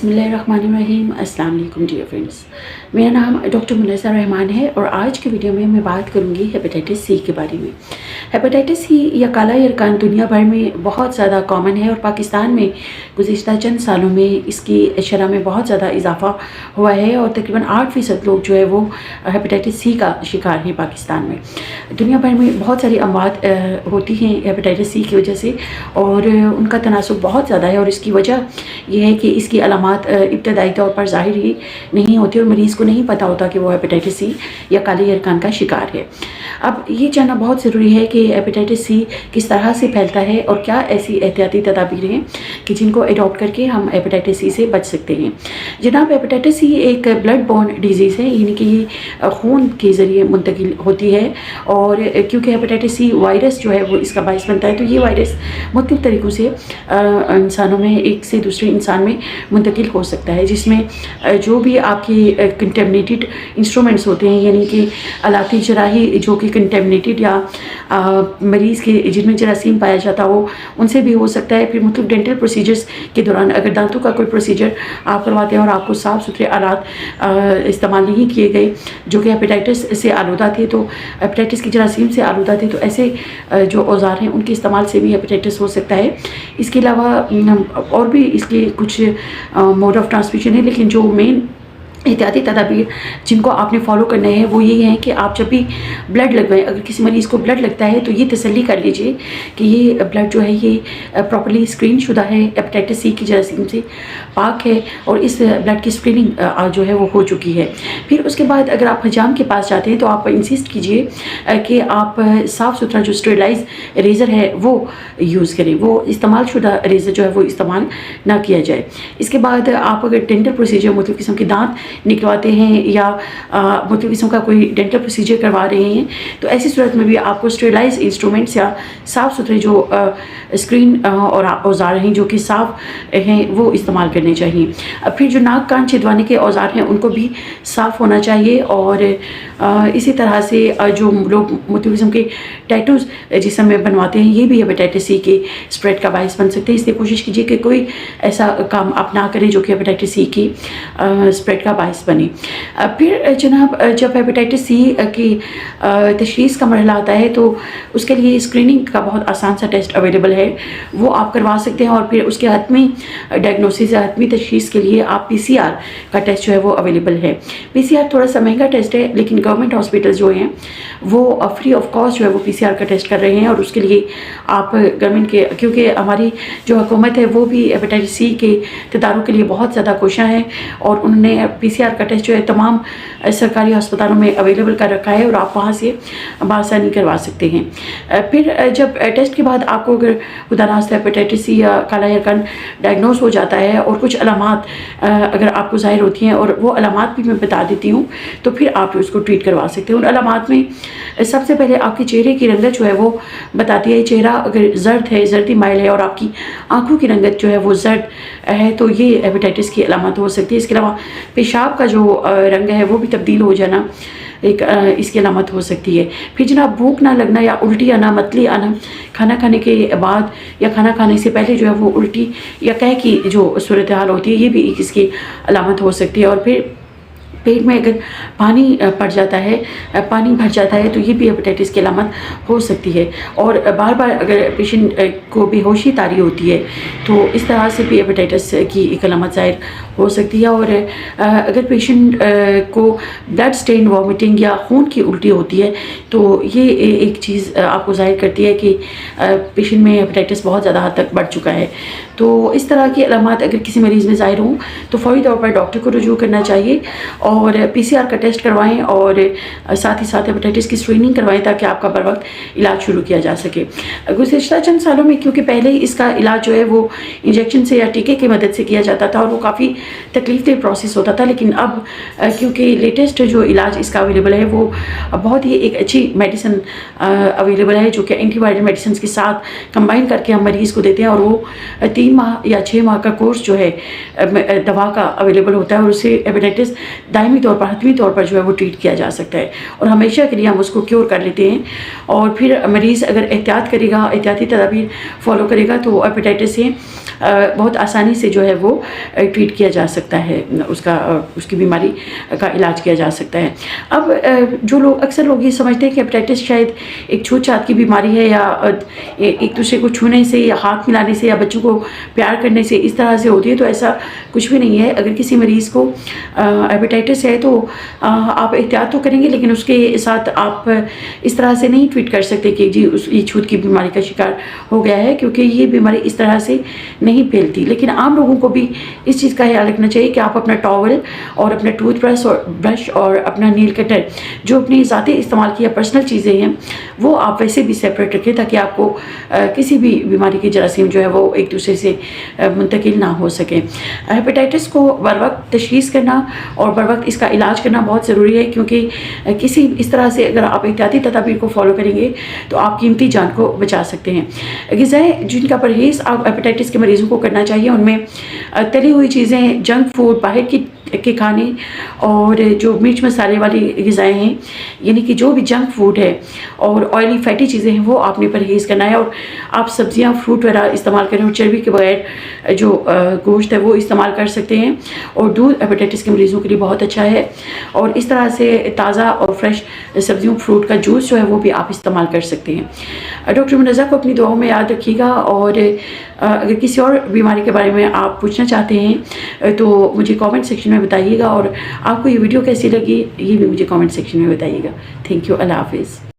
बिस्मिल्लाहिर्रहमानिर्रहीम। अस्सलाम वालेकुम डियर फ्रेंड्स, मेरा नाम डॉक्टर मुनज़्ज़र रहमान है और आज के वीडियो में मैं बात करूंगी हेपेटाइटिस सी के बारे में। हेपेटाइटिस सी या काला यरकान दुनिया भर में बहुत ज़्यादा कॉमन है और पाकिस्तान में गुज़िश्ता चंद सालों में इसकी शरह में बहुत ज़्यादा इजाफा हुआ है और तकरीबन 8% लोग जो है वो हेपेटाइटिस सी का शिकार हैं पाकिस्तान में। दुनिया भर में बहुत सारी अमवात होती हैं हेपेटाइटिस सी की वजह से और उनका तनासुब बहुत ज़्यादा है और इसकी वजह यह है कि इसकी अलामात इब्तदाई तौर पर ज़ाहिर ही नहीं होती और मरीज़ को नहीं पता होता कि वो हेपेटाइटिस सी या काले यरकान का शिकार है। अब ये जानना बहुत ज़रूरी है कि हेपेटाइटिस सी किस तरह से फैलता है और क्या ऐसी एहतियाती तदाबीर हैं कि जिनको अडॉप्ट करके हम हेपेटाइटिस सी से बच सकते हैं। जनाब, हेपेटाइटिस सी एक ब्लड बॉर्न डिजीज़ है, यानी कि ये खून के ज़रिए मुंतकिल होती है और क्योंकि हेपेटाइटिस सी वायरस जो है वो इसका बाइस बनता है, तो ये वायरस मुख्तलिफ तरीक़ों से इंसानों में एक से दूसरे इंसान में मुंतकिल हो सकता है, जिसमें जो भी आपके कंटेमिनेटेड इंस्ट्रूमेंट्स होते हैं, यानी कि आलाती जराही जो कि कंटेमिनेटेड या मरीज़ के जिनमें जरासीम पाया जाता हो उनसे भी हो सकता है। फिर मतलब डेंटल प्रोसीजर्स के दौरान अगर दांतों का कोई प्रोसीजर आप करवाते हैं और आपको साफ़ सुथरे आलात इस्तेमाल नहीं किए गए जो कि हेपेटाइटिस से आलूदा थे, तो हेपेटाइटिस की जरासीम से आलूदा थे, तो ऐसे जो औजार हैं उनके इस्तेमाल से भी हेपेटाइटिस हो सकता है। इसके अलावा और भी इसके कुछ मोड ऑफ ट्रांसमिशन है, लेकिन जो मेन एहतियाती तदाबीर जिनको आपने फॉलो करना है वो ये है कि आप जब भी ब्लड लगवाएं, अगर किसी मरीज़ को ब्लड लगता है तो ये तसल्ली कर लीजिए कि ये ब्लड जो है ये प्रॉपर्ली स्क्रीन शुदा है, हेपेटाइटिस सी की जरासीम से पाक है और इस ब्लड की स्क्रीनिंग जो है वो हो चुकी है। फिर उसके बाद अगर आप हजाम के पास जाते हैं तो आप इंसिस्ट कीजिए कि आप साफ़ सुथरा जो स्टेरिलाइज रेज़र है वो यूज़ करें, वो इस्तेमाल शुदा रेज़र जो है वो इस्तेमाल ना किया जाए। इसके बाद आप अगर डेंटल प्रोसीजर मुख्तलिफ किस्म के दांत निकलवाते हैं या मुख्तलिफ किस्म का कोई डेंटल प्रोसीजर करवा रहे हैं तो ऐसी सूरत में भी आपको स्टेरिलाइज इंस्ट्रूमेंट्स या साफ़ सुथरे जो स्क्रीन और औजार हैं जो कि साफ़ हैं वो इस्तेमाल करने चाहिए। फिर जो नाक कान छिदवाने के औजार हैं उनको भी साफ़ होना चाहिए और इसी तरह से जो लोग मुख्तलिफ किस्म के टैटूज़ जिस्म में बनवाते हैं ये भी हेपेटाइटिस सी के स्प्रेड का बायस बन सकते हैं। इसलिए कोशिश कीजिए कि कोई ऐसा काम आप ना करें जो कि हेपेटाइटिस सी की स्प्रेड का बायस बने। फिर जनाब, जब हेपेटाइटिस सी की तशख़ीस का मरहला आता है तो उसके लिए स्क्रीनिंग का बहुत आसान सा टेस्ट अवेलेबल है, वो आप करवा सकते हैं और फिर उसके हतमी डायग्नोसिस या हतमी तशख़ीस के लिए आप PCR का टेस्ट जो है वो अवेलेबल है। PCR थोड़ा सा महंगा टेस्ट है, लेकिन गवर्नमेंट हॉस्पिटल जो हैं वो फ्री ऑफ कॉस्ट जो है वो PCR का टेस्ट कर रहे हैं और उसके लिए आप गवर्नमेंट के, क्योंकि हमारी जो हुकूमत है वो भी हेपेटाइटिस सी के तदारुक के लिए बहुत ज़्यादा कोशिश है और उन्होंने PCR का टेस्ट जो है तमाम सरकारी अस्पतालों में अवेलेबल कर रखा है और आप वहाँ से बआसानी करवा सकते हैं। फिर जब टेस्ट के बाद आपको अगर खुदा ना खास्ता हेपेटाइटिस सी या काला यरकान डायग्नोस हो जाता है और कुछ अलामात अगर आपको ज़ाहिर होती हैं और वो अलामात भी मैं बता देती हूँ, तो फिर आप उसको ट्रीट करवा सकते हैं। उन अलामात में सबसे पहले आपके चेहरे की रंगत जो है वो बताती है। चेहरा अगर जर्द है, जर्दी माइल है और आपकी आँखों की रंगत जो है वो जर्द है तो ये हेपेटाइटिस की अलामत हो सकती है। इसके अलावा पेशाब का जो रंग है वो भी तब्दील हो जाना एक इसकी अलामत हो सकती है। फिर जनाब, भूख ना लगना या उल्टी आना, मतली आना, खाना खाने के बाद या खाना खाने से पहले जो है वो उल्टी या कह की जो सूरत हाल होती है ये भी एक इसकी अलामत हो सकती है। और फिर पेट में अगर पानी पड़ जाता है, पानी भर जाता है तो ये भी हेपेटाइटिस की अलामत हो सकती है। और बार बार अगर पेशेंट को बेहोशी तारी होती है तो इस तरह से भी हेपेटाइटिस की एक अलामत ज़ाहिर हो सकती है। और अगर पेशेंट को ब्लड स्टेन वॉमिटिंग या खून की उल्टी होती है तो ये एक चीज़ आपको ज़ाहिर करती है कि पेशेंट में हेपेटाइटिस बहुत ज़्यादा हद तक बढ़ चुका है। तो इस तरह की अलामत अगर किसी मरीज़ में ज़ाहिर हों तो फौरी तौर पर डॉक्टर को रुजू करना चाहिए और PCR का टेस्ट करवाएं और साथ ही साथ हेपेटाइटिस की स्क्रीनिंग करवाएं ताकि आपका बर वक्त इलाज शुरू किया जा सके। गुज़िश्ता चंद सालों में क्योंकि पहले इसका इलाज जो है वो इंजेक्शन से या टीके की मदद से किया जाता था और वो काफ़ी तकलीफ प्रोसेस होता था, लेकिन अब क्योंकि लेटेस्ट जो इलाज इसका अवेलेबल है वो बहुत ही एक अच्छी मेडिसिन अवेलेबल है जो कि एंटीवायरल मेडिसिन के साथ कंबाइन करके हम मरीज़ को देते हैं और वो 3 माह या 6 माह का कोर्स जो है दवा का अवेलेबल होता है और उससे हेपेटाइटिस دائمی طور پر حتمی طور پر جو ہے وہ ٹریٹ کیا جا سکتا ہے اور ہمیشہ کے لیے ہم اس کو کیور کر لیتے ہیں. اور پھر مریض اگر احتیاط کرے گا, احتیاطی تدابیر فالو کرے گا تو ہیپیٹائٹس سے بہت آسانی سے جو ہے وہ ٹریٹ کیا جا سکتا ہے, اس کی بیماری کا علاج کیا جا سکتا ہے. اب جو لوگ اکثر لوگ یہ سمجھتے ہیں کہ ہیپیٹائٹس شاید ایک چھوت چھات کی بیماری ہے, یا ایک دوسرے کو چھونے سے یا ہاتھ ملانے سے یا بچوں کو پیار کرنے سے اس طرح سے ہوتی ہے, تو ایسا کچھ بھی نہیں ہے. اگر کسی مریض کو ہیپیٹائٹس ہے تو آپ احتیاط تو کریں گے, لیکن اس کے ساتھ آپ اس طرح سے نہیں ٹریٹ کر سکتے کہ جی یہ چھوت کی بیماری کا شکار ہو گیا ہے, کیونکہ یہ بیماری اس طرح سے نہیں پھیلتی. لیکن عام لوگوں کو بھی اس چیز کا خیال رکھنا چاہیے کہ آپ اپنا ٹاول اور اپنا ٹوتھ برش اور اپنا نیل کٹر جو اپنی ذاتی استعمال کی یا پرسنل چیزیں ہیں وہ آپ ویسے بھی سیپریٹ رکھیں, تاکہ آپ کو کسی بھی بیماری کی جراثیم جو ہے وہ ایک دوسرے سے منتقل نہ ہو سکیں. ہیپیٹائٹس کو بر وقت تشخیص کرنا اور بر وقت اس کا علاج کرنا بہت ضروری ہے, کیونکہ کسی اس طرح سے اگر آپ احتیاطی تدابیر کو فالو کریں گے تو آپ قیمتی جان کو بچا سکتے ہیں. غذائیں جن کا پرہیز آپ ہیپیٹائٹس کے مریضوں کو کرنا چاہیے, ان میں تلی ہوئی چیزیں, جنک فوڈ, باہر کے کھانے اور جو مرچ مسالے والی غذائیں ہیں, یعنی کہ جو بھی جنک فوڈ ہے اور آئلی فیٹی چیزیں ہیں وہ آپ نے پرہیز کرنا ہے. اور آپ سبزیاں فروٹ وغیرہ استعمال کریں اور چربی کے بغیر جو گوشت ہے وہ استعمال کر سکتے ہیں. اور دودھ ہیپیٹائٹس کے مریضوں کے لیے بہت اچھا ہے, اور اس طرح سے تازہ اور فریش سبزیوں فروٹ کا جوس جو ہے وہ بھی آپ استعمال کر سکتے ہیں. ڈاکٹر منزہ کو اپنی دعاؤں میں یاد رکھیے گا, اور اگر کسی اور بیماری کے بارے میں آپ پوچھنا چاہتے ہیں تو مجھے کامنٹ سیکشن میں بتائیے گا, اور آپ کو یہ ویڈیو کیسی لگی یہ بھی مجھے کامنٹ سیکشن میں بتائیے گا. تھینک یو, اللہ حافظ.